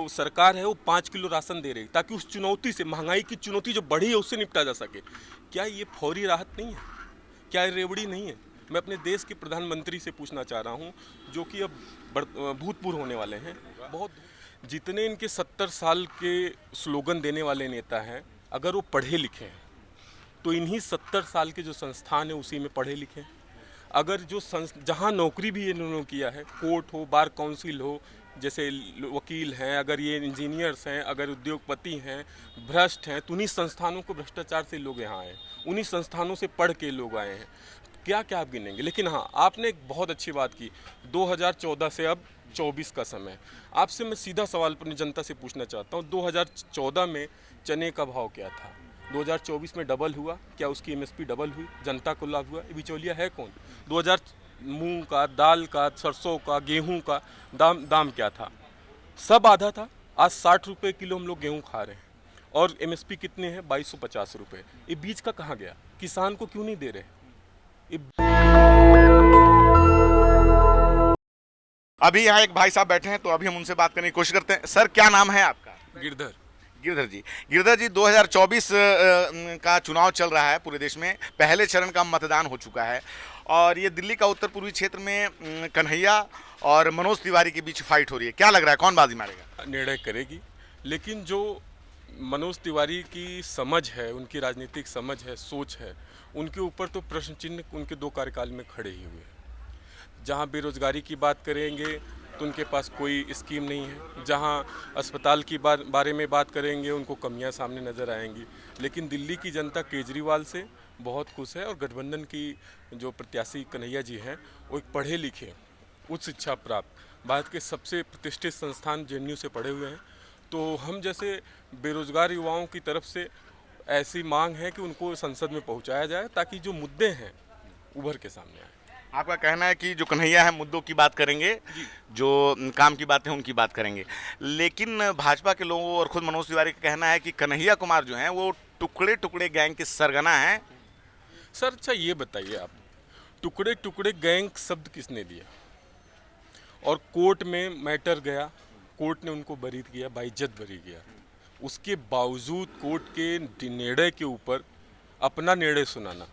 सरकार है वो 5 किलो राशन दे रही है ताकि उस चुनौती से, महंगाई की चुनौती जो बढ़ी है उससे निपटा जा सके। क्या ये फौरी राहत नहीं है? क्या ये रेवड़ी नहीं है? मैं अपने देश के प्रधानमंत्री से पूछना चाह रहा हूँ, जो कि अब भूतपूर्व होने वाले हैं, बहुत जितने इनके 70 साल के स्लोगन देने वाले नेता हैं, अगर वो पढ़े लिखे हैं तो इन्हीं 70 साल के जो संस्थान है उसी में पढ़े लिखे हैं। अगर जो जहाँ नौकरी भी इन्होंने किया है, कोर्ट हो, बार काउंसिल हो, जैसे वकील हैं, अगर ये इंजीनियर्स हैं, अगर उद्योगपति हैं, भ्रष्ट हैं, तो उन्हीं संस्थानों को भ्रष्टाचार से लोग यहाँ आए, उन्हीं संस्थानों से पढ़ के लोग आए हैं। क्या क्या आप गिनेंगे? लेकिन हाँ, आपने एक बहुत अच्छी बात की, 2014 से अब 24 का समय। आपसे मैं सीधा सवाल अपनी जनता से पूछना चाहता हूँ, 2014 में चने का भाव क्या था? 2024 में डबल हुआ क्या? उसकी एमएसपी डबल हुई? जनता को लाभ हुआ? ये बिचौलिया है कौन? 2000 मूंग का, दाल का, सरसों का, गेहूं का दाम क्या था? सब आधा था। आज 60 रुपये किलो हम लोग गेहूं खा रहे हैं और एमएसपी कितने हैं? 2250 रुपये। ये बीज का कहाँ गया? किसान को क्यों नहीं दे रहे? अभी यहाँ एक भाई साहब बैठे हैं, तो अभी हम उनसे बात करने की कोशिश करते हैं। सर, क्या नाम है आपका? गिरधर। गिरधर जी, 2024 का चुनाव चल रहा है पूरे देश में। पहले चरण का मतदान हो चुका है और ये दिल्ली का उत्तर पूर्वी क्षेत्र में कन्हैया और मनोज तिवारी के बीच फाइट हो रही है। क्या लग रहा है, कौन बाजी मारेगा? निर्णय करेगी, लेकिन जो मनोज तिवारी की समझ है, उनकी राजनीतिक समझ है, सोच है, उनके ऊपर तो प्रश्न चिन्ह उनके 2 कार्यकाल में खड़े ही हुए हैं। जहाँ बेरोजगारी की बात करेंगे तो उनके पास कोई स्कीम नहीं है, जहाँ अस्पताल की बारे में बात करेंगे उनको कमियां सामने नज़र आएंगी। लेकिन दिल्ली की जनता केजरीवाल से बहुत खुश है और गठबंधन की जो प्रत्याशी कन्हैया जी हैं वो एक पढ़े लिखे, उच्च शिक्षा प्राप्त, भारत के सबसे प्रतिष्ठित संस्थान जेएनयू से पढ़े हुए हैं। तो हम जैसे बेरोजगार युवाओं की तरफ से ऐसी मांग है कि उनको संसद में पहुंचाया जाए ताकि जो मुद्दे हैं उभर के सामने आए। आपका कहना है कि जो कन्हैया है मुद्दों की बात करेंगे, जो काम की बातें उनकी बात करेंगे, लेकिन भाजपा के लोगों और खुद मनोज तिवारी का कहना है कि कन्हैया कुमार जो हैं वो टुकड़े टुकड़े गैंग के सरगना हैं। सर अच्छा ये बताइए आप, टुकड़े टुकड़े गैंग शब्द किसने दिया? और कोर्ट में मैटर गया, कोर्ट ने उनको बरी किया, बाइज्जत बरी किया। उसके बावजूद कोर्ट के निर्णय के ऊपर अपना निर्णय सुनाना,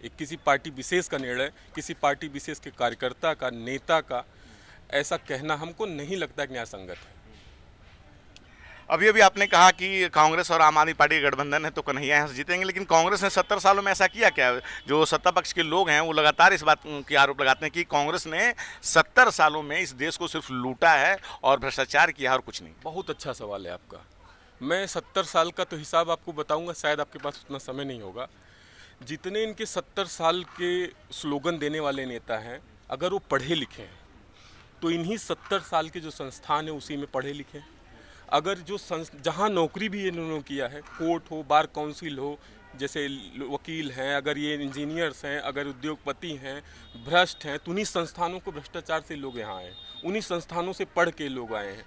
एक किसी पार्टी विशेष का निर्णय, किसी पार्टी विशेष के कार्यकर्ता का, नेता का, ऐसा कहना हमको नहीं लगता कि न्याय संगत है। अभी अभी आपने कहा कि कांग्रेस और आम आदमी पार्टी का गठबंधन है तो कन्हैया यहाँ से जीतेंगे, लेकिन कांग्रेस ने 70 सालों में ऐसा किया क्या? जो सत्ता पक्ष के लोग हैं वो लगातार इस बात की आरोप लगाते हैं कि कांग्रेस ने 70 सालों में इस देश को सिर्फ लूटा है और भ्रष्टाचार किया है और कुछ नहीं। बहुत अच्छा सवाल है आपका। मैं 70 साल का तो हिसाब आपको बताऊंगा, शायद आपके पास उतना समय नहीं होगा। जितने इनके 70 साल के स्लोगन देने वाले नेता हैं, अगर वो पढ़े लिखे हैं तो इन्हीं 70 साल के जो संस्थान है उसी में पढ़े लिखे हैं। अगर जो जहाँ नौकरी भी इन्होंने किया है, कोर्ट हो, बार काउंसिल हो, जैसे वकील हैं, अगर ये इंजीनियर्स हैं, अगर उद्योगपति हैं, भ्रष्ट हैं, तो उन्हीं संस्थानों को भ्रष्टाचार से लोग यहाँ आए, उन्हीं संस्थानों से पढ़ के लोग आए हैं।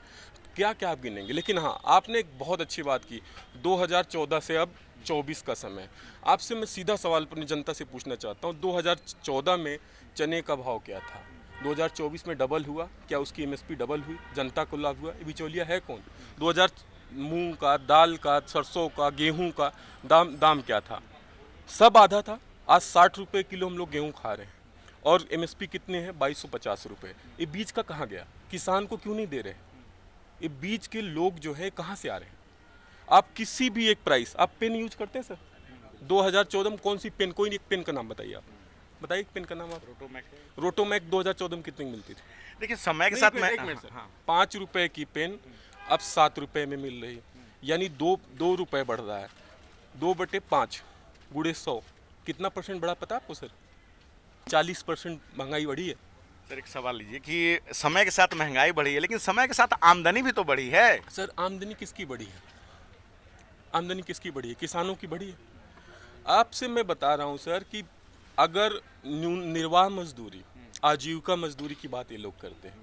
क्या क्या आप गिनेंगे? लेकिन हाँ, आपने एक बहुत अच्छी बात की, 2014 से अब 24 का समय। आपसे मैं सीधा सवाल अपनी जनता से पूछना चाहता हूँ, 2014 में चने का भाव क्या था? 2024 में डबल हुआ क्या? उसकी एमएसपी डबल हुई? जनता को लाभ हुआ? ये बिचौलिया है कौन? 2000 मूंग का, दाल का, सरसों का, गेहूं का दाम क्या था? सब आधा था। आज 60 रुपये किलो हम लोग गेहूं खा रहे हैं और एमएसपी कितने हैं? 2250 रुपये। ये बीज का कहाँ गया? किसान को क्यों नहीं दे रहे? ये बीज के लोग जो है कहाँ से आ रहे हैं? आप किसी भी एक प्राइस, आप पेन यूज करते हैं सर? 2014 में कौन सी पेन? कोई नहीं, एक पेन का नाम बताइए आप, बताइए एक पेन का नाम आप। रोटोमैक 2014 में कितने मिलती थी? देखिए, समय के साथ में 5 रुपए की पेन अब 7 रुपए में मिल रही है, यानी 2 रुपए बढ़ रहा है। 2/5 गुड़े 100, कितना परसेंट बढ़ा पता आपको सर? 40% महंगाई बढ़ी है। सर, एक सवाल लीजिए कि समय के साथ महंगाई बढ़ी है, लेकिन समय के साथ आमदनी भी तो बढ़ी है। सर आमदनी किसकी बढ़ी है? आमदनी किसकी बढ़ी है? किसानों की बढ़ी है। आपसे मैं बता रहा हूँ सर कि अगर निर्वाह मजदूरी, आजीविका मजदूरी की बात ये लोग करते हैं,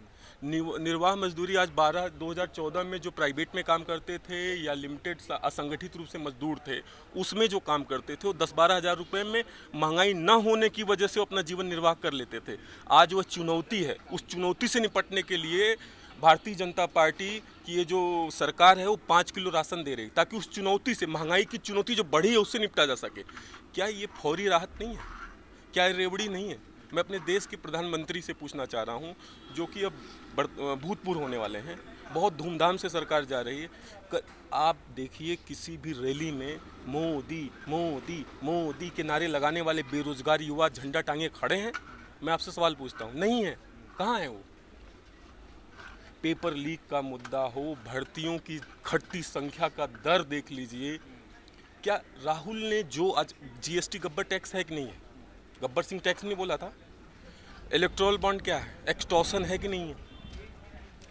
निर्वाह मजदूरी आज 2014 में जो प्राइवेट में काम करते थे या लिमिटेड असंगठित रूप से मजदूर थे, उसमें जो काम करते थे वो 10-12 हज़ार रुपये में महंगाई ना होने की वजह से वो अपना जीवन निर्वाह कर लेते थे। आज वह चुनौती है, उस चुनौती से निपटने के लिए भारतीय जनता पार्टी की ये जो सरकार है वो 5 किलो राशन दे रही है ताकि उस चुनौती से, महंगाई की चुनौती जो बढ़ी है उससे निपटा जा सके। क्या ये फौरी राहत नहीं है? क्या ये रेवड़ी नहीं है? मैं अपने देश के प्रधानमंत्री से पूछना चाह रहा हूँ, जो कि अब भूतपूर्व होने वाले हैं, बहुत धूमधाम से सरकार जा रही है। आप देखिए किसी भी रैली में मोदी मोदी मोदी के नारे लगाने वाले बेरोजगार युवा झंडा टांगे खड़े हैं? मैं आपसे सवाल पूछता हूँ, नहीं है। कहाँ है वो? पेपर लीक का मुद्दा हो, भर्तियों की घटती संख्या का दर देख लीजिए। क्या राहुल ने जो आज जीएसटी गब्बर टैक्स है कि नहीं है? गब्बर सिंह टैक्स नहीं बोला था? इलेक्टोरल बॉन्ड क्या है? एक्सटॉर्शन है कि नहीं है?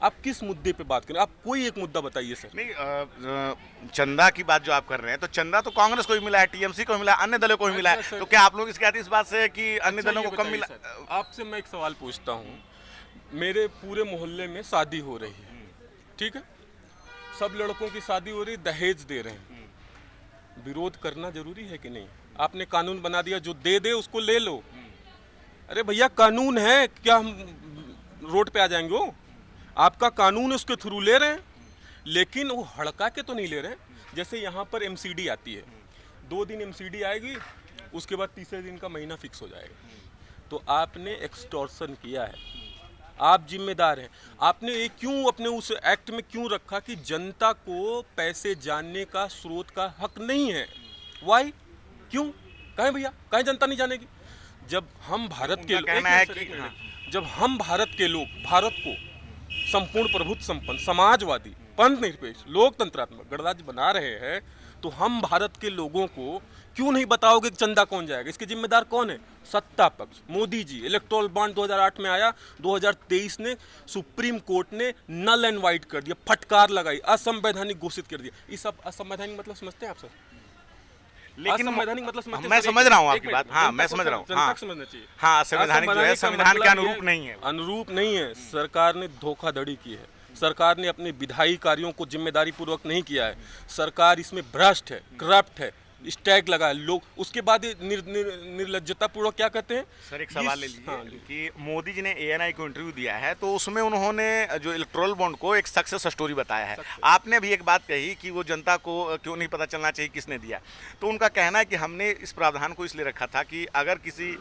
आप किस मुद्दे पे बात करें? आप कोई एक मुद्दा बताइए सर। नहीं, चंदा की बात जो आप कर रहे हैं, तो चंदा तो कांग्रेस को भी मिला है, टीएमसी को भी मिला है, अन्य दलों को भी मिला है, तो क्या आप लोग इसके आते इस बात से कि अन्य दलों को कम मिला? आपसे मैं एक सवाल पूछता हूँ, मेरे पूरे मोहल्ले में शादी हो रही है, ठीक है, सब लड़कों की शादी हो रही, दहेज दे रहे हैं, विरोध करना जरूरी है कि नहीं? आपने कानून बना दिया, जो दे दे उसको ले लो। अरे भैया कानून है, क्या हम रोड पे आ जाएंगे? वो आपका कानून उसके थ्रू ले रहे हैं, लेकिन वो हड़का के तो नहीं ले रहे हैं। जैसे यहाँ पर एमसीडी आती है, 2 दिन एमसीडी आएगी, उसके बाद तीसरे दिन का महीना फिक्स हो जाएगा। तो आपने एक्सटॉर्शन किया है, आप जिम्मेदार हैं। आपने ये क्यों अपने उस एक्ट में क्यों रखा कि जनता को पैसे जानने का स्रोत का हक नहीं है? वाई? क्यों? कहें भैया, कहें जनता नहीं जानेगी? जब हम भारत के कहना है कि जब हम भारत के लोग भारत को संपूर्ण प्रभुत्व संपन्न, समाजवादी, पंथ निरपेक्ष, लोकतंत्रात्मक गणराज्य बना रहे हैं, तो हम भारत के लोगों को क्यों नहीं बताओगे कि चंदा कौन जाएगा? इसके जिम्मेदार कौन है? सत्ता पक्ष, मोदी जी। इलेक्टोरल बॉन्ड 2008 में आया, 2023 ने सुप्रीम कोर्ट ने नल एंड वाइट कर दिया, फटकार लगाई, असंवैधानिक घोषित कर दिया। इस सब असंवैधानिक मतलब समझते हैं आप सर? लेकिन असंवैधानिक मतलब समझते हैं मैं सर? समझ रहा हूँ एक आपकी मिनट, बात। हाँ, जनता मैं को समझ रहा हूँ। जनता हाँ, को समझना चाहिए। हाँ, संविधानिक जो है, संविधान के मतलब अनुरूप नहीं है। अनुरूप नहीं है। सरकार ने धोखाधड़ी की है, सरकार ने अपने विधायी कार्यों को जिम्मेदारी पूर्वक नहीं किया है, सरकार इसमें भ्रष्ट है, करप्ट है, स्टैग लगा है। लोग उसके बाद निर्लज्जता पूर्वक क्या कहते हैं? सर एक सवाल ले हाँ, लीजिए कि मोदी जी ने एएनआई को इंटरव्यू दिया है, तो उसमें उन्होंने जो इलेक्टोरल बॉन्ड को एक सक्सेस स्टोरी बताया है। आपने भी एक बात कही कि वो जनता को क्यों नहीं पता चलना चाहिए किसने दिया, तो उनका कहना है कि हमने इस प्रावधान को इसलिए रखा था कि अगर किसी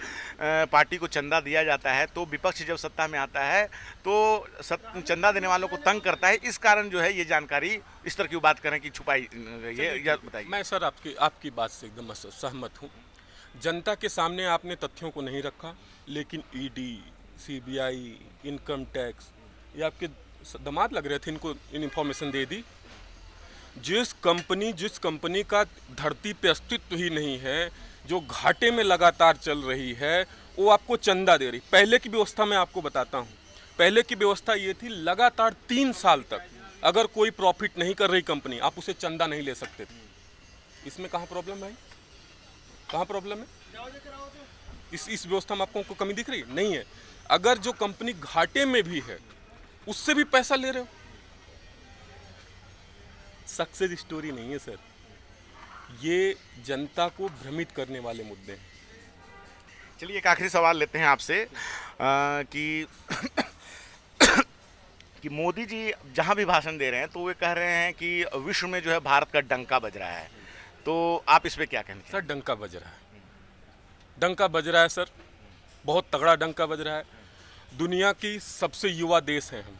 पार्टी को चंदा दिया जाता है तो विपक्ष जब सत्ता में आता है तो चंदा देने वालों को तंग करता है। इस कारण जो है ये जानकारी इस तरह की बात करें कि छुपाई, ये बताइए। मैं सर आपकी बात से एकदम सहमत हूँ। जनता के सामने आपने तथ्यों को नहीं रखा, लेकिन ईडी, सीबीआई, इनकम टैक्स, ये आपके दामाद लग रहे थे, इनको इन्फॉर्मेशन दे दी। जिस कंपनी का धरती पे अस्तित्व ही नहीं है, जो घाटे में लगातार चल रही है, वो आपको चंदा दे रही। पहले की व्यवस्था मैं आपको बताता हूँ। पहले की व्यवस्था ये थी, लगातार 3 साल तक अगर कोई प्रॉफिट नहीं कर रही कंपनी, आप उसे चंदा नहीं ले सकते थे। इसमें कहाँ प्रॉब्लम है? कहाँ प्रॉब्लम है? इस व्यवस्था में आपको कमी दिख रही है? नहीं है। अगर जो कंपनी घाटे में भी है, उससे भी पैसा ले रहे हो, सक्सेस स्टोरी नहीं है सर। ये जनता को भ्रमित करने वाले मुद्दे हैं। चलिए एक आखिरी सवाल लेते हैं आपसे कि कि मोदी जी जहां भी भाषण दे रहे हैं तो वे कह रहे हैं कि विश्व में जो है भारत का डंका बज रहा है, तो आप इस पे क्या कहना सर? डंका बज रहा है, डंका बज रहा है सर, बहुत तगड़ा डंका बज रहा है। दुनिया की सबसे युवा देश हैं हम।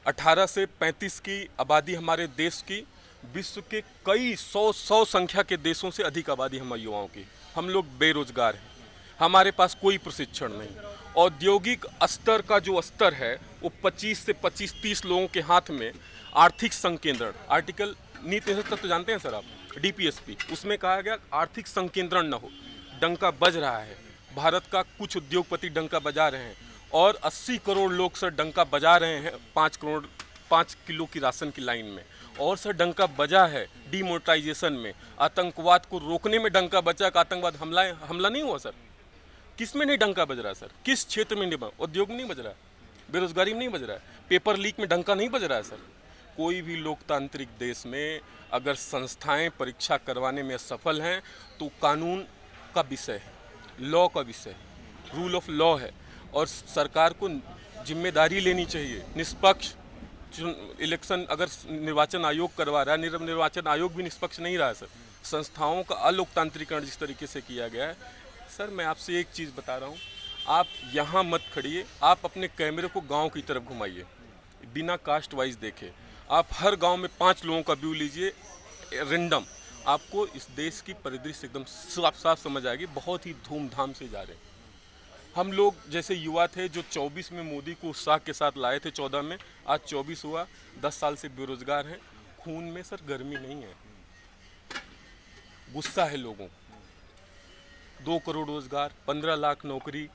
18 से 35 की आबादी हमारे देश की, विश्व के कई सौ संख्या के देशों से अधिक आबादी हमारे युवाओं की। हम लोग बेरोजगार हैं, हमारे पास कोई प्रशिक्षण नहीं। औद्योगिक स्तर का जो स्तर है वो 25 से 25-30 लोगों के हाथ में। आर्थिक संकेंद्रण, आर्टिकल नीति तत्व तो जानते हैं सर आप, डीपीएसपी, उसमें कहा गया आर्थिक संकेंद्रण न हो। डंका बज रहा है, भारत का कुछ उद्योगपति डंका बजा रहे हैं, और 80 करोड़ लोग सर डंका बजा रहे हैं 5 किलो की राशन की लाइन में। और सर डंका बजा है डिमोनेटाइजेशन में, आतंकवाद को रोकने में डंका बजा। आतंकवाद हमला नहीं हुआ सर? किस में नहीं डंका बज रहा है सर? किस क्षेत्र में नहीं? उद्योग में नहीं बज रहा है, बेरोजगारी में नहीं बज रहा है, पेपर लीक में डंका नहीं बज रहा है सर। कोई भी लोकतांत्रिक देश में अगर संस्थाएं परीक्षा करवाने में सफल हैं तो कानून का विषय है, लॉ का विषय है, रूल ऑफ लॉ है, और सरकार को जिम्मेदारी लेनी चाहिए, निष्पक्ष इलेक्शन अगर निर्वाचन आयोग करवा रहा है, निर्वाचन आयोग भी निष्पक्ष नहीं रहा है सर। संस्थाओं का अलोकतांत्रिकरण जिस तरीके से किया गया है सर, मैं आपसे एक चीज़ बता रहा हूँ, आप यहाँ मत खड़िए, आप अपने कैमरे को गांव की तरफ घुमाइए, बिना कास्ट वाइज देखे। आप हर गांव में 5 लोगों का व्यू लीजिए रेंडम, आपको इस देश की परिदृश्य एकदम साफ साफ समझ आएगी। बहुत ही धूमधाम से जा रहे हैं हम लोग। जैसे युवा थे जो 24 में मोदी को उत्साह के साथ लाए थे, 14 में, आज 24 हुआ, 10 साल से बेरोजगार हैं। खून में सर गर्मी नहीं है, गुस्सा है लोगों को। 2 करोड़ रोजगार, 15 लाख नौकरी,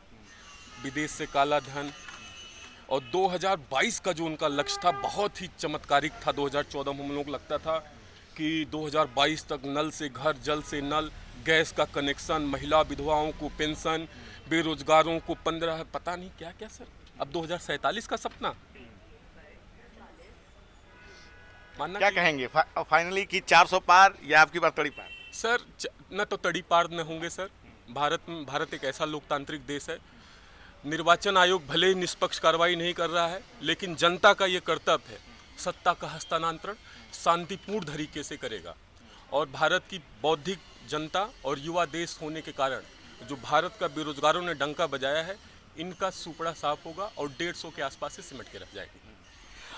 विदेश से काला धन, और 2022 का जो उनका लक्ष्य था बहुत ही चमत्कारिक था। 2014 में हम लोग लगता था कि 2022 तक नल से घर, जल से नल, गैस का कनेक्शन, महिला विधवाओं को पेंशन, बेरोजगारों को 15, पता नहीं क्या क्या सर। अब 2047 का सपना मानना क्या कहेंगे फाइनली कि 400 पार या आपकी बार तड़ी पार? सर न तो तड़ी पार न होंगे सर। भारत एक ऐसा लोकतांत्रिक देश है, निर्वाचन आयोग भले ही निष्पक्ष कार्रवाई नहीं कर रहा है, लेकिन जनता का ये कर्तव्य है, सत्ता का हस्तांतरण शांतिपूर्ण तरीके से करेगा। और भारत की बौद्धिक जनता और युवा देश होने के कारण जो भारत का बेरोजगारों ने डंका बजाया है, इनका सुपड़ा साफ होगा और 150 के आसपास से सिमट के रह जाएगी।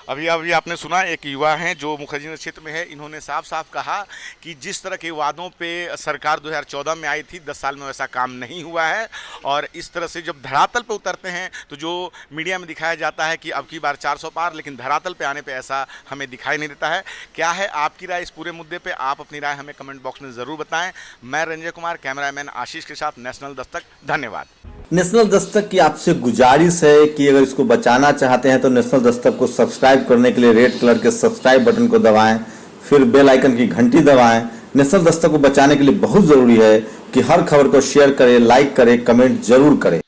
अभी आपने सुना, एक युवा हैं जो मुखर्जी क्षेत्र में है, इन्होंने साफ साफ कहा कि जिस तरह के वादों पे सरकार 2014 में आई थी, 10 साल में वैसा काम नहीं हुआ है। और इस तरह से जब धरातल पे उतरते हैं तो जो मीडिया में दिखाया जाता है कि अब की बार 400 पार, लेकिन धरातल पे आने पे ऐसा हमें दिखाई नहीं देता है। क्या है आपकी राय इस पूरे मुद्दे पे? आप अपनी राय हमें कमेंट बॉक्स में ज़रूर बताएं। मैं रंजय कुमार, कैमरामैन आशीष के साथ, नेशनल दस्तक। धन्यवाद। नेशनल दस्तक की आपसे गुजारिश है कि अगर इसको बचाना चाहते हैं तो नेशनल दस्तक को सब्सक्राइब करने के लिए रेड कलर के सब्सक्राइब बटन को दबाएं, फिर बेल आइकन की घंटी दबाएं। नेशनल दस्तक को बचाने के लिए बहुत जरूरी है कि हर खबर को शेयर करें, लाइक करें, कमेंट जरूर करें।